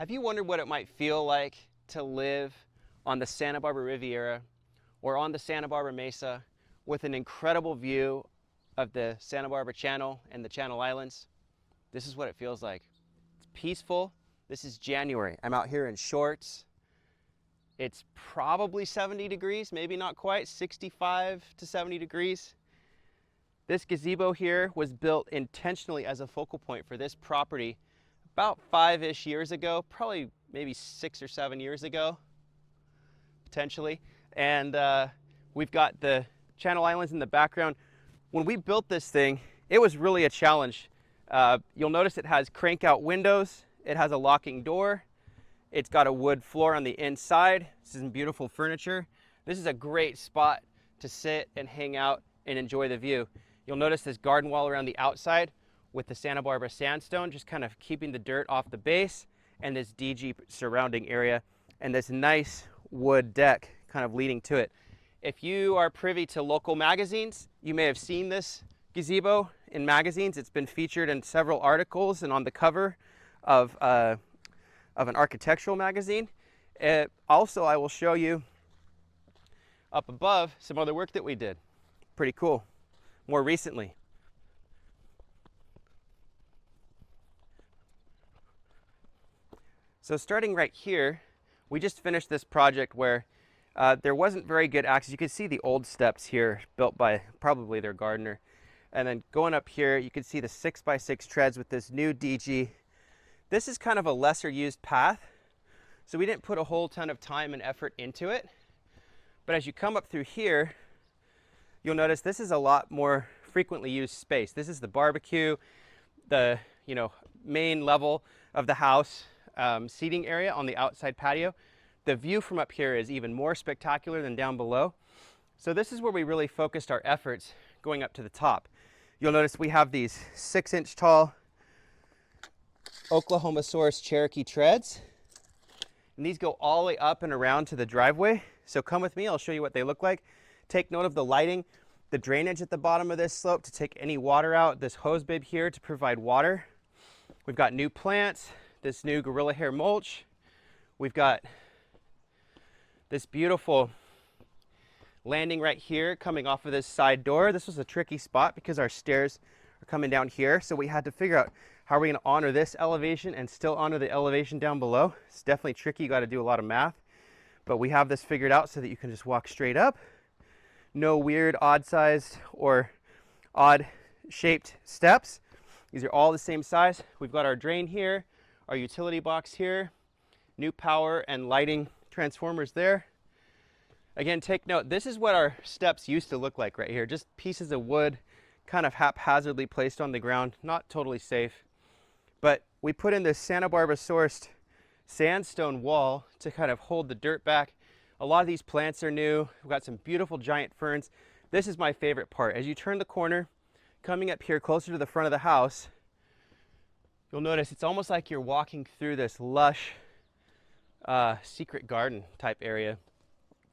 Have you wondered what it might feel like to live on the Santa Barbara Riviera or on the Santa Barbara Mesa with an incredible view of the Santa Barbara Channel and the Channel Islands? This is what it feels like. It's peaceful. This is January. I'm out here in shorts. It's probably 70 degrees, maybe not quite, 65 to 70 degrees. This gazebo here was built intentionally as a focal point for this property about 5-ish years ago, probably maybe 6 or 7 years ago, potentially. And we've got the Channel Islands in the background. When we built this thing, it was really a challenge. You'll notice it has crank out windows. It has a locking door. It's got a wood floor on the inside. This is some beautiful furniture. This is a great spot to sit and hang out and enjoy the view. You'll notice this garden wall around the outside with the Santa Barbara sandstone, just kind of keeping the dirt off the base, and this DG surrounding area, and this nice wood deck kind of leading to it. If you are privy to local magazines, you may have seen this gazebo in magazines. It's been featured in several articles and on the cover of an architectural magazine. Also, I will show you up above some other work that we did. Pretty cool. More recently. So starting right here, we just finished this project where there wasn't very good access. You can see the old steps here built by probably their gardener. And then going up here, you can see the 6x6 treads with this new DG. This is kind of a lesser used path, so we didn't put a whole ton of time and effort into it. But as you come up through here, you'll notice this is a lot more frequently used space. This is the barbecue, the main level of the house, seating area on the outside patio. The view from up here is even more spectacular than down below. So this is where we really focused our efforts going up to the top. You'll notice we have these 6-inch tall Oklahoma Cherokee treads. And these go all the way up and around to the driveway. So come with me, I'll show you what they look like. Take note of the lighting, the drainage at the bottom of this slope to take any water out, this hose bib here to provide water. We've got new plants, this new gorilla hair mulch. We've got this beautiful landing right here coming off of this side door. This was a tricky spot because our stairs are coming down here. So we had to figure out how are we gonna honor this elevation and still honor the elevation down below. It's definitely tricky, you gotta do a lot of math. But we have this figured out so that you can just walk straight up. No weird odd sized or odd shaped steps. These are all the same size. We've got our drain here, our utility box here, new power and lighting transformers there. Again, take note, this is what our steps used to look like right here. Just pieces of wood kind of haphazardly placed on the ground, not totally safe. But we put in this Santa Barbara sourced sandstone wall to kind of hold the dirt back. A lot of these plants are new. We've got some beautiful giant ferns. This is my favorite part. As you turn the corner, coming up here closer to the front of the house, you'll notice it's almost like you're walking through this lush secret garden type area.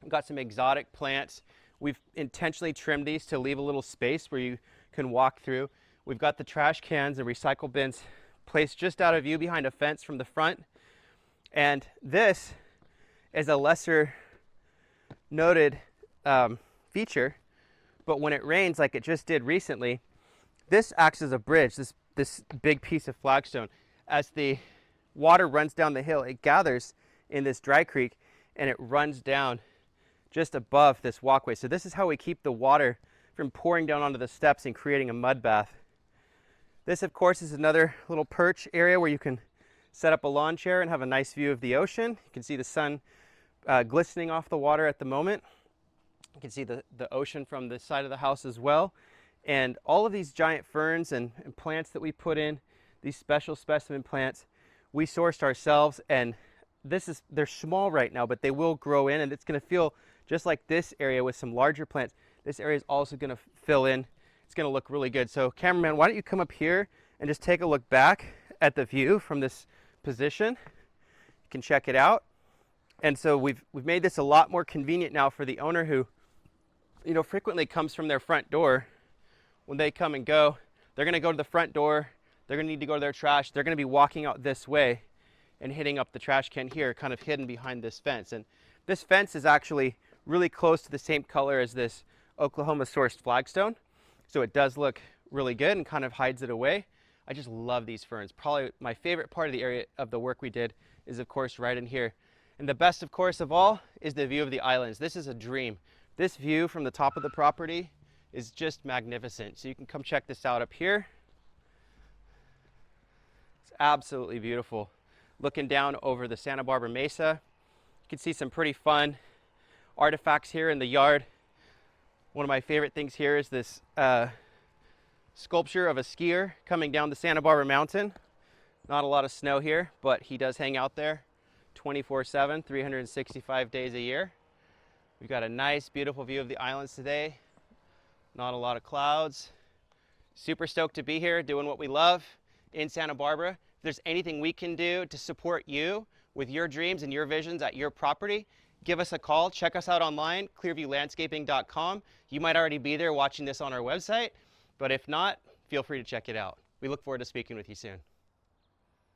We've got some exotic plants. We've intentionally trimmed these to leave a little space where you can walk through. We've got the trash cans and recycle bins placed just out of view behind a fence from the front. And this is a lesser noted feature, but when it rains like it just did recently, this acts as a bridge, this big piece of flagstone. As the water runs down the hill, it gathers in this dry creek and it runs down just above this walkway. So this is how we keep the water from pouring down onto the steps and creating a mud bath. This, of course, is another little perch area where you can set up a lawn chair and have a nice view of the ocean. You can see the sun glistening off the water at the moment. You can see the ocean from the side of the house as well. And all of these giant ferns and plants that we put in, these special specimen plants, we sourced ourselves, and they're small right now, but they will grow in, and it's going to feel just like this area with some larger plants. This area is also going to fill in. It's going to look really good. So cameraman, why don't you come up here and just take a look back at the view from this position. You can check it out. And so we've made this a lot more convenient now for the owner who, frequently comes from their front door. When they come and go, they're going to go to the front door. They're going to need to go to their trash. They're going to be walking out this way. and hitting up the trash can here, kind of hidden behind this fence. And this fence is actually really close to the same color as this Oklahoma sourced flagstone. So it does look really good and kind of hides it away. I just love these ferns. Probably my favorite part of the area of the work we did is of course right in here. And the best of course of all is the view of the islands. This is a dream. This view from the top of the property is just magnificent. So you can come check this out up here. It's absolutely beautiful. Looking down over the Santa Barbara Mesa, you can see some pretty fun artifacts here in the yard. One of my favorite things here is this sculpture of a skier coming down the Santa Barbara mountain. Not a lot of snow here, but he does hang out there 24/7, 365 days a year. We've got a nice, beautiful view of the islands today. Not a lot of clouds. Super stoked to be here doing what we love in Santa Barbara. If there's anything we can do to support you with your dreams and your visions at your property, give us a call. Check us out online, clearviewlandscaping.com. You might already be there watching this on our website, but if not, feel free to check it out. We look forward to speaking with you soon.